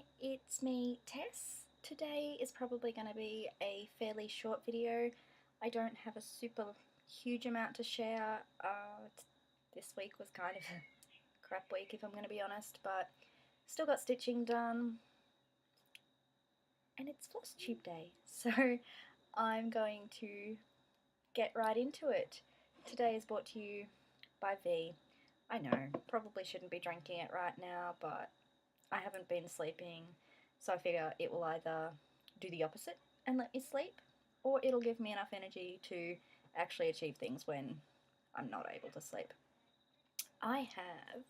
Hi, it's me, Tess. Today is probably going to be a fairly short video. I don't have a super huge amount to share. This week was kind of a crap week, if I'm going to be honest, but still got stitching done. And it's Flosstube day, so I'm going to get right into it. Today is brought to you by V. I know, probably shouldn't be drinking it right now, but I haven't been sleeping, so I figure it will either do the opposite and let me sleep, or it'll give me enough energy to actually achieve things when I'm not able to sleep. I have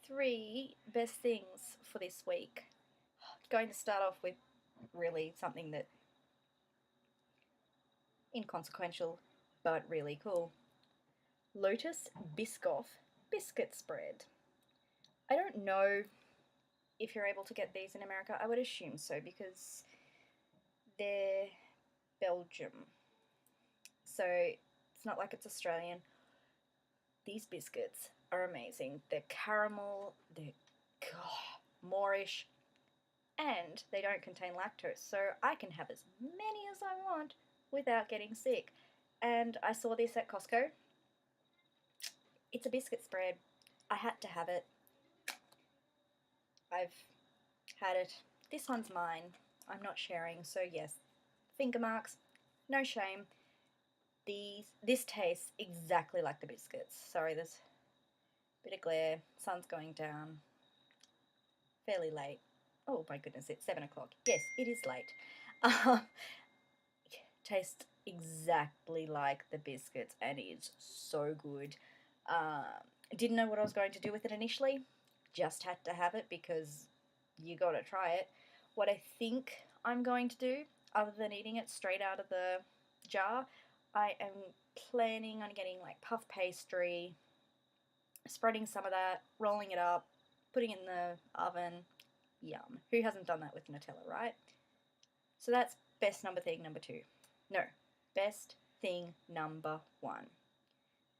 3 best things for this week. Going to start off with really something that inconsequential but really cool. Lotus Biscoff biscuit spread. I don't know if you're able to get these in America. I would assume so because they're Belgium, so it's not like it's Australian. These biscuits are amazing. They're caramel, they're Moorish, and they don't contain lactose, so I can have as many as I want without getting sick. And I saw this at Costco. It's a biscuit spread. I had to have it. I've had it. This one's mine. I'm not sharing, so yes, finger marks, no shame. This tastes exactly like the biscuits. Sorry, there's a bit of glare. Sun's going down. Fairly late. Oh my goodness, it's 7 o'clock. Yes, it is late. Tastes exactly like the biscuits and is so good. Didn't know what I was going to do with it initially. Just had to have it because you gotta try it. What I think I'm going to do, other than eating it straight out of the jar, I am planning on getting like puff pastry, spreading some of that, rolling it up, putting it in the oven. Yum. Who hasn't done that with Nutella, right? So that's best thing number 2. No, best thing number 1.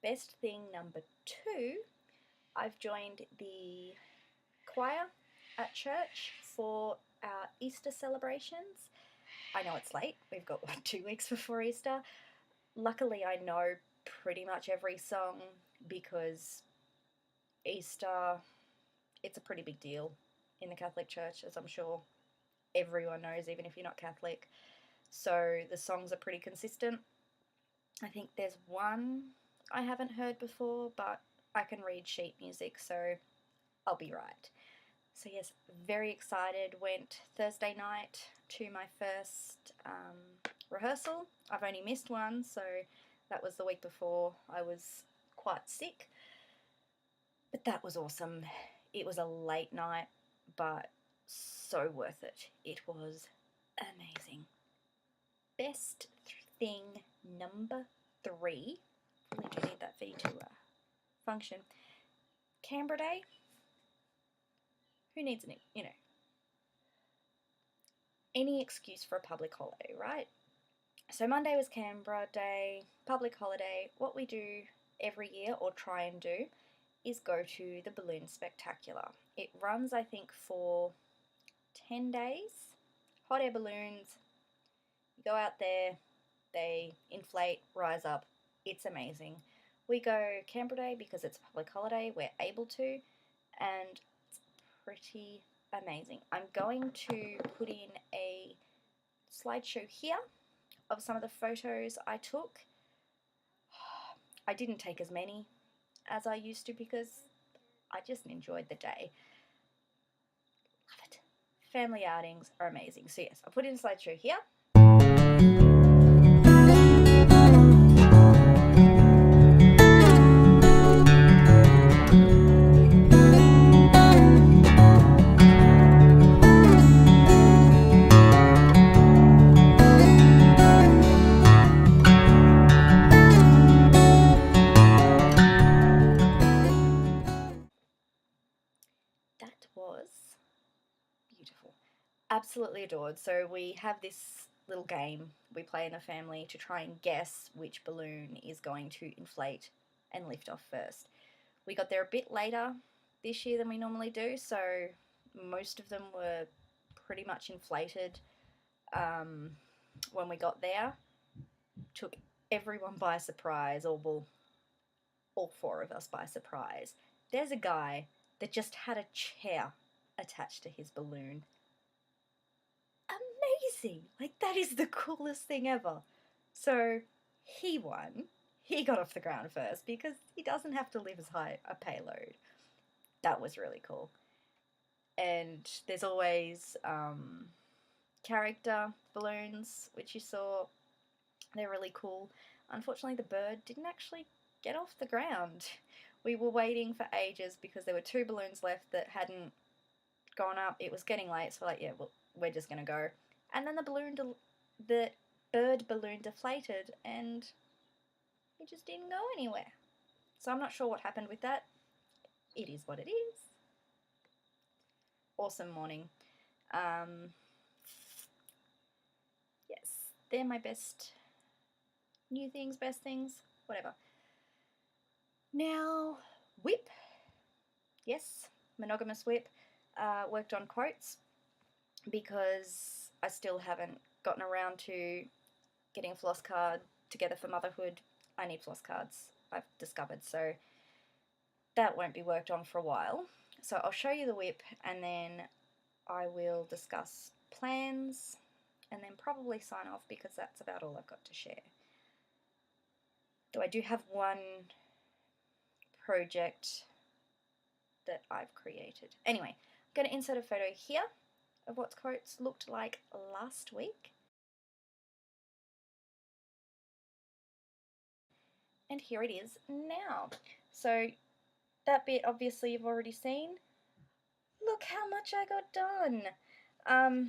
Best thing number 2, I've joined the choir at church for our Easter celebrations. I know it's late. We've got 2 weeks before Easter. Luckily, I know pretty much every song because Easter, it's a pretty big deal in the Catholic Church, as I'm sure everyone knows, even if you're not Catholic. So the songs are pretty consistent. I think there's one I haven't heard before, but I can read sheet music, so I'll be right. So yes, very excited. Went Thursday night to my first rehearsal. I've only missed one, so that was the week before I was quite sick. But that was awesome. It was a late night, but so worth it. It was amazing. Best thing number 3. Really do need that V to function. Canberra Day. Who needs any excuse for a public holiday, right? So Monday was Canberra Day, public holiday. What we do every year, or try and do, is go to the Balloon Spectacular. It runs, I think, for 10 days. Hot air balloons. You go out there, they inflate, rise up. It's amazing. We go Canberra Day because it's a public holiday. We're able to, and it's pretty amazing. I'm going to put in a slideshow here of some of the photos I took. I didn't take as many as I used to because I just enjoyed the day. Love it. Family outings are amazing. So yes, I'll put in a slideshow here. That was beautiful. Absolutely adored. So we have this little game we play in the family to try and guess which balloon is going to inflate and lift off first. We got there a bit later this year than we normally do, so most of them were pretty much inflated when we got there. Took everyone by surprise, or well, all 4 of us by surprise. There's a guy that just had a chair attached to his balloon. Amazing! Like, that is the coolest thing ever. So he won. He got off the ground first because he doesn't have to lift as high a payload. That was really cool. And there's always character balloons, which you saw. They're really cool. Unfortunately, the bird didn't actually get off the ground. We were waiting for ages because there were 2 balloons left that hadn't gone up. It was getting late, so we're like, yeah, well, we're just gonna go. And then the bird balloon deflated, and it just didn't go anywhere. So I'm not sure what happened with that. It is what it is. Awesome morning. Yes, they're my best new things, best things, whatever. Now, whip. Yes, monogamous whip. Worked on quotes because I still haven't gotten around to getting a floss card together for motherhood. I need floss cards, I've discovered, so that won't be worked on for a while. So I'll show you the whip, and then I will discuss plans, and then probably sign off because that's about all I've got to share. Though I do have one project that I've created. Anyway, I'm going to insert a photo here of what quotes looked like last week. And here it is now. So that bit obviously you've already seen. Look how much I got done.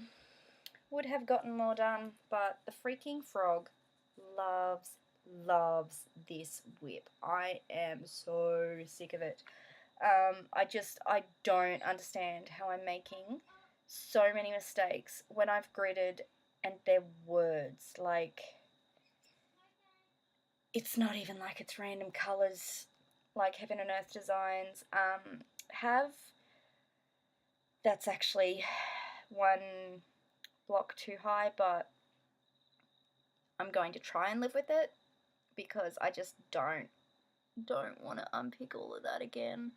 Would have gotten more done, but the freaking frog loves this whip. I am so sick of it. I don't understand how I'm making so many mistakes when I've gridded and they're words. Like, it's not even like it's random colours like Heaven and Earth Designs that's actually 1 block too high, but I'm going to try and live with it because I just don't want to unpick all of that again.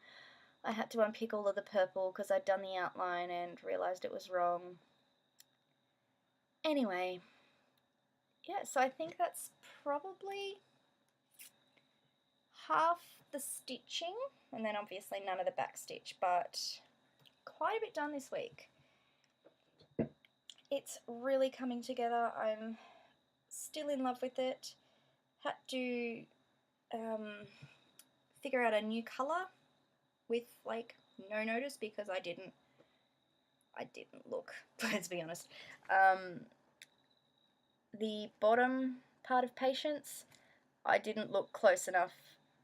I had to unpick all of the purple because I'd done the outline and realised it was wrong. Anyway, yeah, so I think that's probably half the stitching, and then obviously none of the back stitch, but quite a bit done this week. It's really coming together. I'm still in love with it. Had to figure out a new colour with like no notice because I didn't look, let's be honest. The bottom part of Patience, I didn't look close enough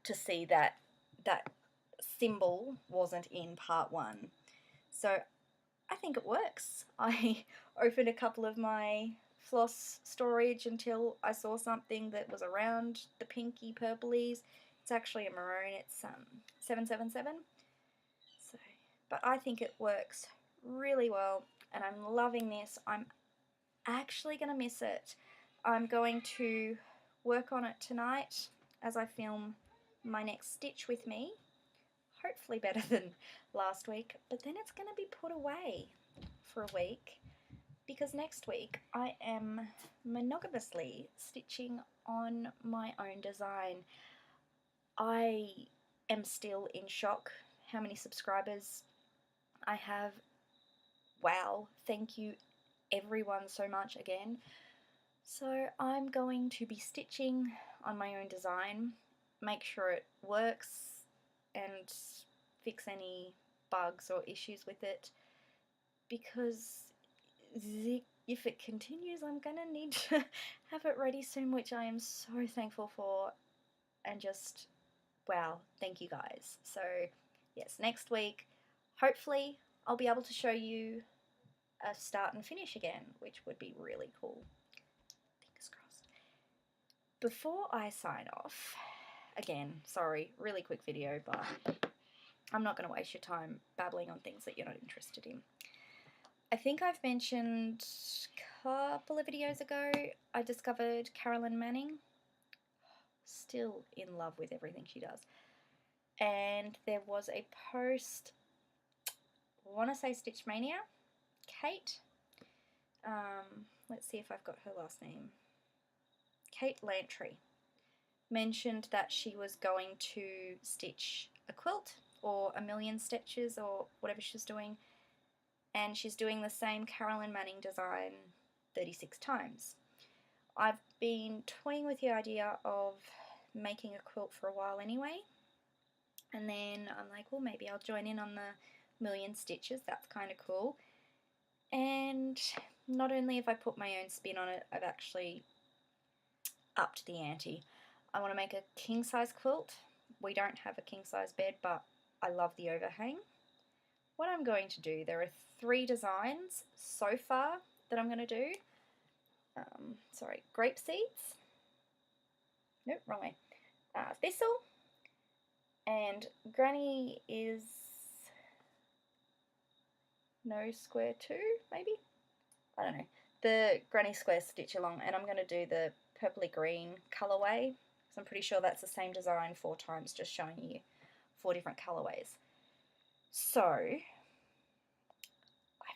to see that that symbol wasn't in part 1. So I think it works. I opened a couple of my floss storage until I saw something that was around the pinky purplies. It's actually a maroon. It's 777. So, but I think it works really well, and I'm loving this. I'm actually going to miss it. I'm going to work on it tonight as I film my next stitch with me. Hopefully better than last week, but then it's going to be put away for a week because next week I am monogamously stitching on my own design. I am still in shock how many subscribers I have. Wow, thank you everyone so much again. So I'm going to be stitching on my own design, make sure it works and fix any bugs or issues with it, because if it continues I'm gonna need to have it ready soon, which I am so thankful for, and just wow, thank you guys. So yes, next week hopefully I'll be able to show you a start and finish again, which would be really cool. Fingers crossed. Before I sign off, again, sorry, really quick video, but I'm not going to waste your time babbling on things that you're not interested in. I think I've mentioned a couple of videos ago I discovered Carolyn Manning. Still in love with everything she does. And there was a post, I want to say Stitch Mania, Kate. Let's see if I've got her last name. Kate Lantry mentioned that she was going to stitch a quilt or a million stitches or whatever she's doing, and she's doing the same Carolyn Manning design 36 times. I've been toying with the idea of making a quilt for a while anyway, and then I'm like, well, maybe I'll join in on the million stitches. That's kind of cool. And not only have I put my own spin on it, I've actually upped the ante. I want to make a king size quilt. We don't have a king size bed, but I love the overhang. What I'm going to do, there are 3 designs so far that I'm going to do. Sorry, grape seeds. Nope, wrong way. Thistle. And Granny is no square 2, maybe? I don't know. The Granny Square stitch along, and I'm going to do the purpley green colourway. So I'm pretty sure that's the same design 4 times, just showing you 4 different colourways. So, I've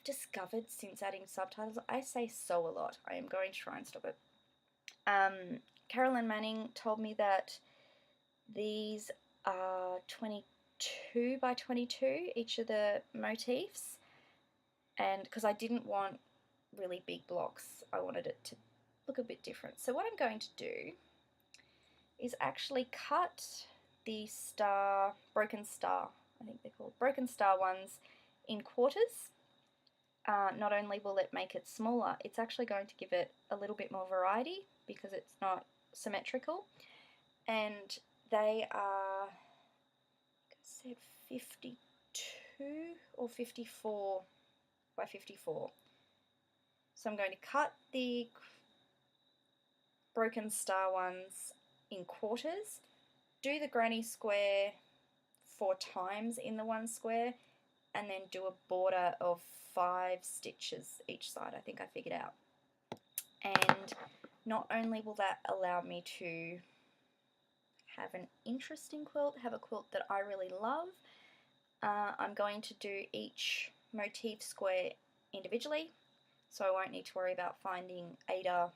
discovered since adding subtitles, I say so a lot. I am going to try and stop it. Carolyn Manning told me that these are 22 by 22, each of the motifs. And because I didn't want really big blocks, I wanted it to look a bit different. So what I'm going to do is actually cut the star, broken star, I think they're called, broken star ones in quarters. Not only will it make it smaller, it's actually going to give it a little bit more variety because it's not symmetrical. And they are, I said 52 or 54 by 54. So I'm going to cut the broken star ones in quarters, do the granny square 4 times in the one square, and then do a border of 5 stitches each side, I think I figured out. And not only will that allow me to have an interesting quilt, have a quilt that I really love, I'm going to do each motif square individually, so I won't need to worry about finding Ada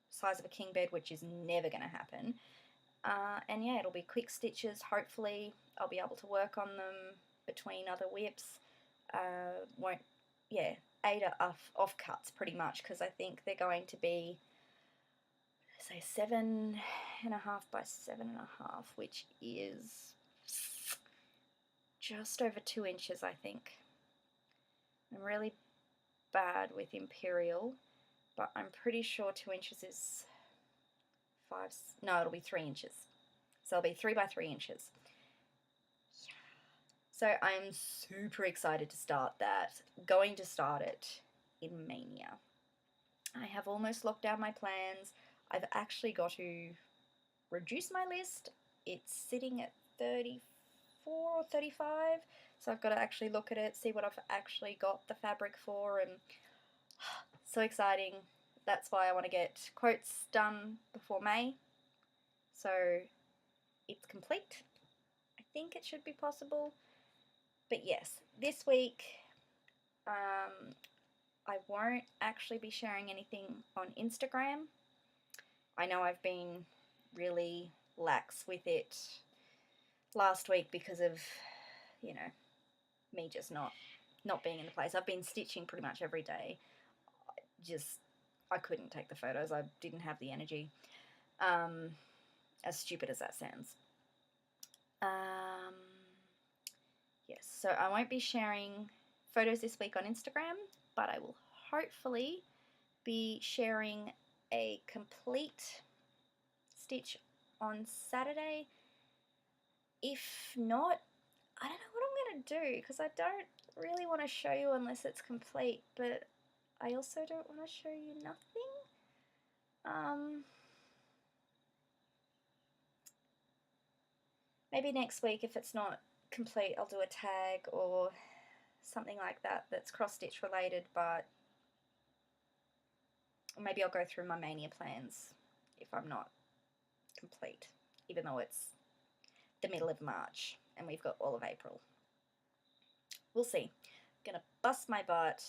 size of a king bed, which is never going to happen. And yeah, it'll be quick stitches. Hopefully I'll be able to work on them between other whips. Ada offcuts pretty much, because I think they're going to be, say, 7.5 by 7.5, which is just over 2 inches, I think. I'm really bad with imperial, but I'm pretty sure 2 inches is it'll be 3 inches. So it'll be 3 by 3 inches. So I'm super excited to start that. Going to start it in Mania. I have almost locked down my plans. I've actually got to reduce my list. It's sitting at 34 or 35. So I've got to actually look at it, see what I've actually got the fabric for, and so exciting. That's why I want to get quotes done before May. So it's complete. I think it should be possible. But yes, this week I won't actually be sharing anything on Instagram. I know I've been really lax with it last week because of, you know, me just not being in the place. I've been stitching pretty much every day. I couldn't take the photos. I didn't have the energy. As stupid as that sounds. Yes, so I won't be sharing photos this week on Instagram, but I will hopefully be sharing a complete stitch on Saturday. If not, I don't know what I'm going to do, because I don't really want to show you unless it's complete, but I also don't want to show you nothing. Maybe next week, if it's not complete, I'll do a tag, or something like that that's cross-stitch related, but maybe I'll go through my mania plans if I'm not complete, even though it's the middle of March and we've got all of April. We'll see. I'm gonna bust my butt,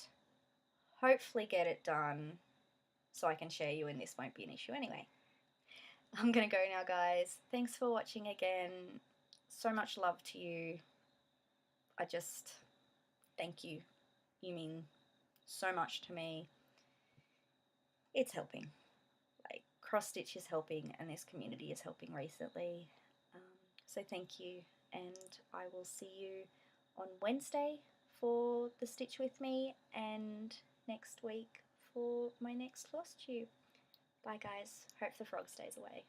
hopefully get it done so I can share you, and this won't be an issue anyway. I'm gonna go now, guys. Thanks for watching again. So much love to you. I just thank you. You mean so much to me. It's helping. Like, cross stitch is helping, and this community is helping recently. So thank you, and I will see you on Wednesday for the Stitch With Me, and next week for my next Flosstube. Bye guys, hope the frog stays away.